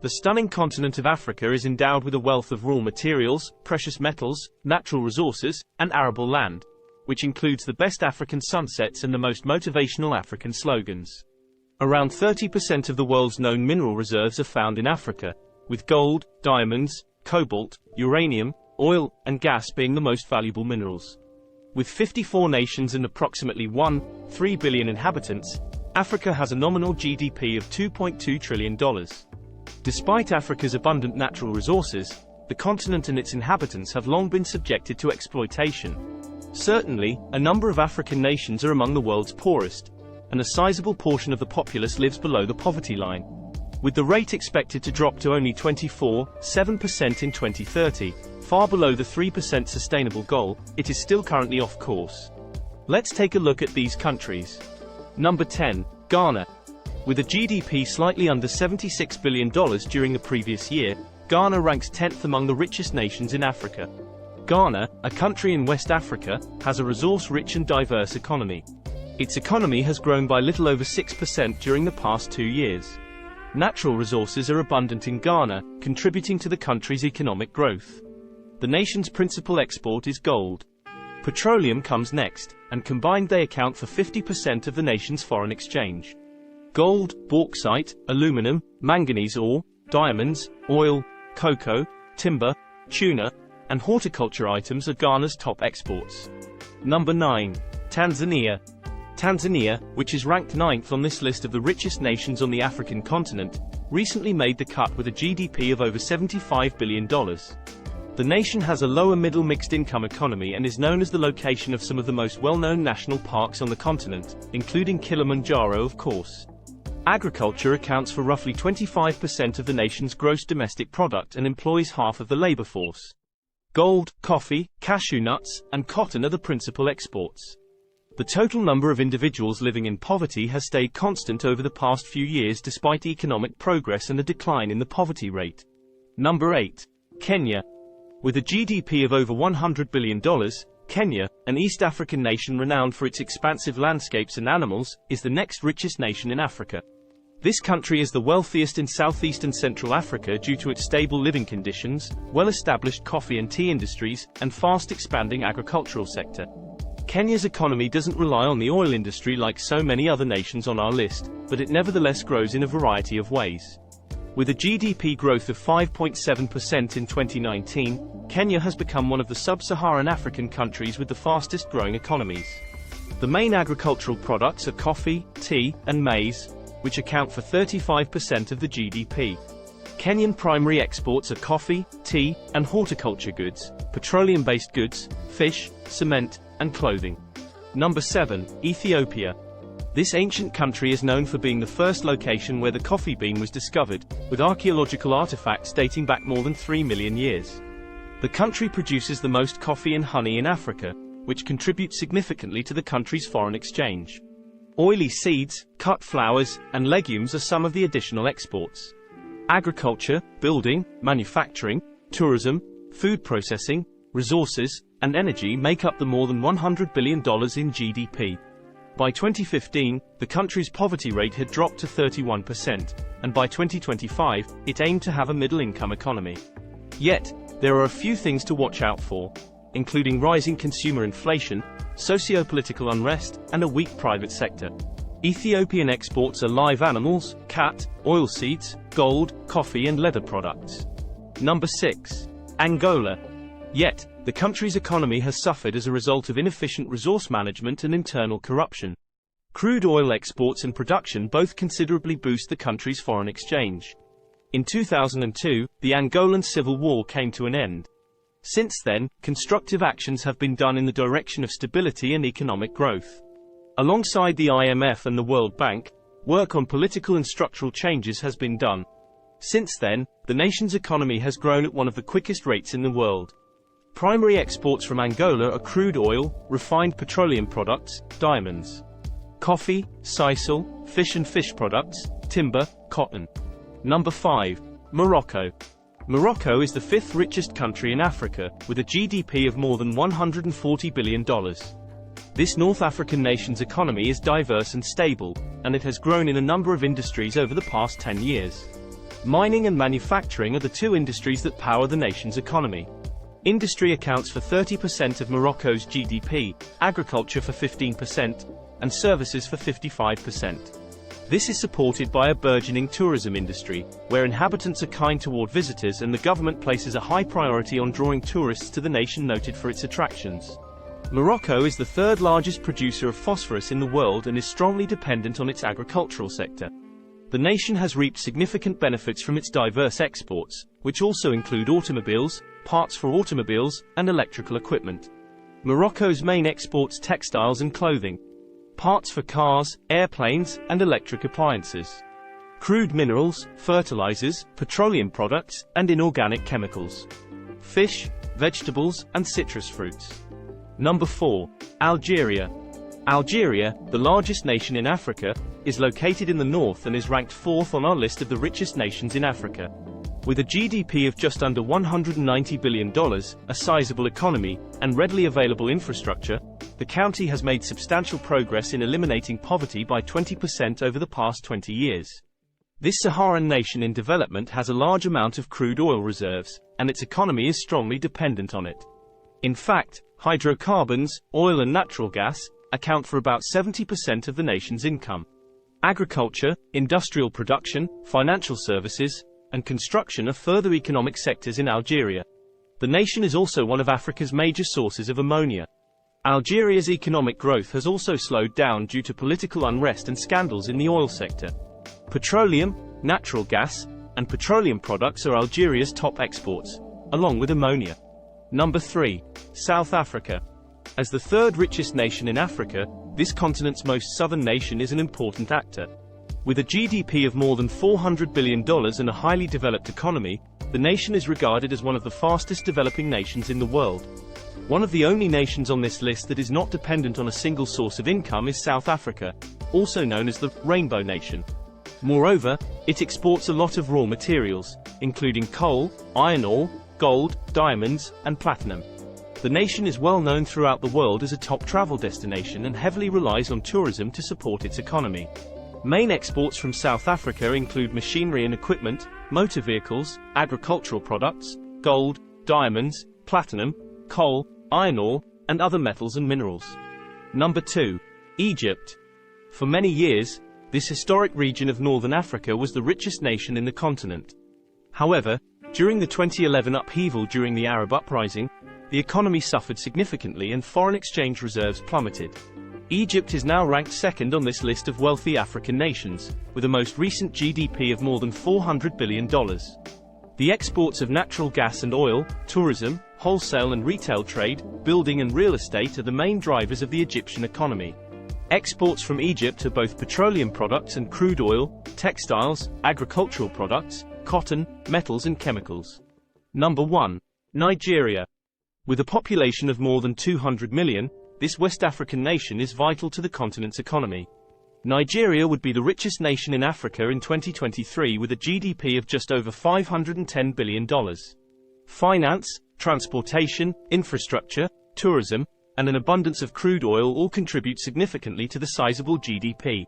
The stunning continent of Africa is endowed with a wealth of raw materials, precious metals, natural resources, and arable land, which includes the best African sunsets and the most motivational African slogans. Around 30% of the world's known mineral reserves are found in Africa, with gold, diamonds, cobalt, uranium, oil, and gas being the most valuable minerals. With 54 nations and approximately 1.3 billion inhabitants, Africa has a nominal GDP of $2.2 trillion. Despite Africa's abundant natural resources, the continent and its inhabitants have long been subjected to exploitation. Certainly, a number of African nations are among the world's poorest, and a sizable portion of the populace lives below the poverty line. With the rate expected to drop to only 24.7% in 2030, far below the 3% sustainable goal, it is still currently off course. Let's take a look at these countries. Number 10, Ghana. With a GDP slightly under $76 billion during the previous year, Ghana ranks 10th among the richest nations in Africa. Ghana, a country in West Africa, has a resource-rich and diverse economy. Its economy has grown by little over 6% during the past 2 years. Natural resources are abundant in Ghana, contributing to the country's economic growth. The nation's principal export is gold. Petroleum comes next, and combined they account for 50% of the nation's foreign exchange. Gold, bauxite, aluminum, manganese ore, diamonds, oil, cocoa, timber, tuna, and horticulture items are Ghana's top exports. Number 9. Tanzania. Tanzania, which is ranked 9th on this list of the richest nations on the African continent, recently made the cut with a GDP of over $75 billion. The nation has a lower middle mixed income economy and is known as the location of some of the most well-known national parks on the continent, including Kilimanjaro, of course. Agriculture accounts for roughly 25% of the nation's gross domestic product and employs half of the labor force. Gold, coffee, cashew nuts, and cotton are the principal exports. The total number of individuals living in poverty has stayed constant over the past few years despite economic progress and a decline in the poverty rate. Number 8. Kenya. With a GDP of over $100 billion, Kenya, an East African nation renowned for its expansive landscapes and animals, is the next richest nation in Africa. This country is the wealthiest in Southeast and Central Africa due to its stable living conditions, well-established coffee and tea industries, and fast-expanding agricultural sector. Kenya's economy doesn't rely on the oil industry like so many other nations on our list, but it nevertheless grows in a variety of ways. With a GDP growth of 5.7% in 2019, Kenya has become one of the sub-Saharan African countries with the fastest growing economies. The main agricultural products are coffee, tea, and maize, which account for 35% of the GDP. Kenyan primary exports are coffee, tea, and horticulture goods, petroleum-based goods, fish, cement, and clothing. Number 7. Ethiopia. This ancient country is known for being the first location where the coffee bean was discovered, with archaeological artifacts dating back more than 3 million years. The country produces the most coffee and honey in Africa, which contributes significantly to the country's foreign exchange. Oily seeds, cut flowers, and legumes are some of the additional exports. Agriculture, building, manufacturing, tourism, food processing, resources, and energy make up the more than $100 billion in GDP. By 2015, the country's poverty rate had dropped to 31%, and by 2025, it aimed to have a middle-income economy. Yet, there are a few things to watch out for, including rising consumer inflation, socio-political unrest, and a weak private sector. Ethiopian exports are live animals, cat, oilseeds, gold, coffee and leather products. Number 6. Angola. Yet, the country's economy has suffered as a result of inefficient resource management and internal corruption. Crude oil exports and production both considerably boost the country's foreign exchange. In 2002, the Angolan civil war came to an end. Since then, constructive actions have been done in the direction of stability and economic growth. Alongside the IMF and the World Bank, work on political and structural changes has been done. Since then, the nation's economy has grown at one of the quickest rates in the world. Primary exports from Angola are crude oil, refined petroleum products, diamonds, coffee, sisal, fish and fish products, timber, cotton. Number 5. Morocco. Morocco is the 5th richest country in Africa, with a GDP of more than $140 billion. This North African nation's economy is diverse and stable, and it has grown in a number of industries over the past 10 years. Mining and manufacturing are the two industries that power the nation's economy. Industry accounts for 30% of Morocco's GDP, agriculture for 15%, and services for 55%. This is supported by a burgeoning tourism industry, where inhabitants are kind toward visitors and the government places a high priority on drawing tourists to the nation noted for its attractions. Morocco is the third largest producer of phosphorus in the world and is strongly dependent on its agricultural sector. The nation has reaped significant benefits from its diverse exports, which also include automobiles, parts for automobiles, and electrical equipment. Morocco's main exports textiles and clothing, parts for cars, airplanes, and electric appliances, crude minerals, fertilizers, petroleum products, and inorganic chemicals, fish, vegetables, and citrus fruits. Number 4. Algeria. Algeria, the largest nation in Africa, is located in the north and is ranked 4th on our list of the richest nations in Africa. With a GDP of just under $190 billion, a sizable economy, and readily available infrastructure, the county has made substantial progress in eliminating poverty by 20% over the past 20 years. This Saharan nation in development has a large amount of crude oil reserves, and its economy is strongly dependent on it. In fact, hydrocarbons, oil and natural gas, account for about 70% of the nation's income. Agriculture, industrial production, financial services, and construction are further economic sectors in Algeria. The nation is also one of Africa's major sources of ammonia. Algeria's economic growth has also slowed down due to political unrest and scandals in the oil sector. Petroleum, natural gas, and petroleum products are Algeria's top exports, along with ammonia. Number 3. South Africa. As the third richest nation in Africa, this continent's most southern nation is an important actor. With a GDP of more than $400 billion and a highly developed economy, the nation is regarded as one of the fastest developing nations in the world. One of the only nations on this list that is not dependent on a single source of income is South Africa, also known as the Rainbow Nation. Moreover, it exports a lot of raw materials, including coal, iron ore, gold, diamonds, and platinum. The nation is well known throughout the world as a top travel destination and heavily relies on tourism to support its economy. Main exports from South Africa include machinery and equipment, motor vehicles, agricultural products, gold, diamonds, platinum, coal, iron ore, and other metals and minerals. Number 2. Egypt. For many years, this historic region of northern Africa was the richest nation in the continent. However, during the 2011 upheaval during the Arab uprising, the economy suffered significantly and foreign exchange reserves plummeted. Egypt is now ranked second on this list of wealthy African nations, with a most recent GDP of more than $400 billion. The exports of natural gas and oil, tourism, wholesale and retail trade, building and real estate are the main drivers of the Egyptian economy. Exports from Egypt are both petroleum products and crude oil, textiles, agricultural products, cotton, metals and chemicals. Number 1. Nigeria. With a population of more than 200 million, this West African nation is vital to the continent's economy. Nigeria would be the richest nation in Africa in 2023 with a GDP of just over $510 billion. Finance, transportation, infrastructure, tourism, and an abundance of crude oil all contribute significantly to the sizable GDP.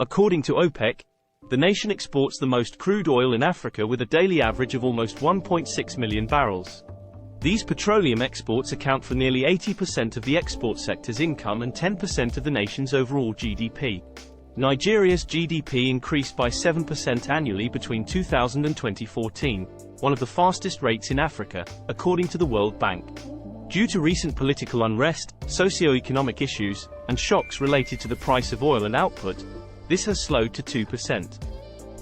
According to OPEC, the nation exports the most crude oil in Africa with a daily average of almost 1.6 million barrels. These petroleum exports account for nearly 80% of the export sector's income and 10% of the nation's overall GDP. Nigeria's GDP increased by 7% annually between 2000 and 2014, one of the fastest rates in Africa, according to the World Bank. Due to recent political unrest, socio-economic issues, and shocks related to the price of oil and output, this has slowed to 2%.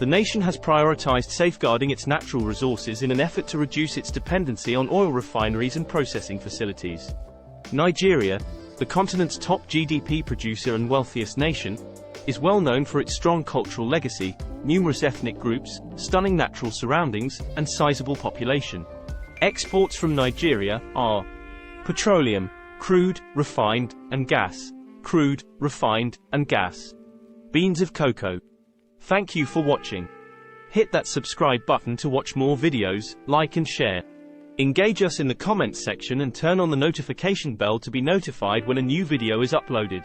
The nation has prioritized safeguarding its natural resources in an effort to reduce its dependency on oil refineries and processing facilities. Nigeria, the continent's top GDP producer and wealthiest nation, is well known for its strong cultural legacy, numerous ethnic groups, stunning natural surroundings, and sizable population. Exports from Nigeria are petroleum, crude, refined, and gas, crude, refined, and gas. Beans of cocoa. Thank you for watching. Hit that subscribe button to watch more videos, like and share. Engage us in the comments section and turn on the notification bell to be notified when a new video is uploaded.